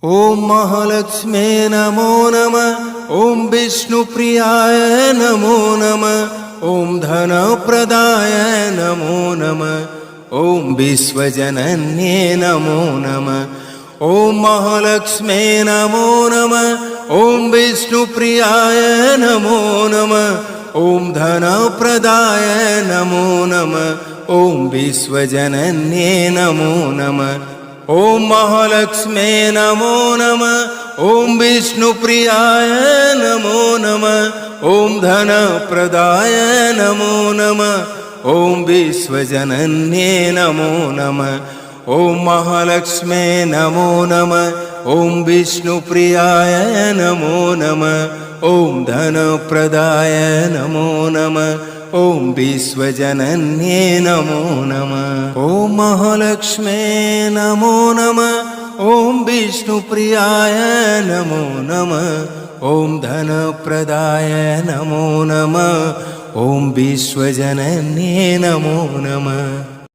ॐ महालक्ष्मे नमो नमः। ॐ विष्णुप्रियाय नमो नमः। ॐ धनप्रदाय नमो नमः। ॐ विश्वजनन्ये नमो नमः। ॐ महालक्ष्मे नमो नमः। ॐ विष्णुप्रियाय नमो नमः। ॐ धनप्रदाय नमो नमः। ॐ विश्वजनन्ये नमो नमः। ॐ महालक्ष्मे नमो नमः। ॐ विष्णुप्रियाय नमो नमः। ॐ धनप्रदाय नमो नमः। ॐ विश्वजनन्ये नमो नमः। ॐ महालक्ष्मे नमो नमः। ॐ विष्णुप्रियाय नमो नमः। ॐ धनप्रदाय नमो नमः। ॐ विश्वजनन्ये नमो नमः। ॐ महालक्ष्मे नमो नमः। ॐ विष्णुप्रियाय नमो नमः। ॐ धनप्रदाय नमो नमः। ॐ विश्वजनन्ये नमो नमः।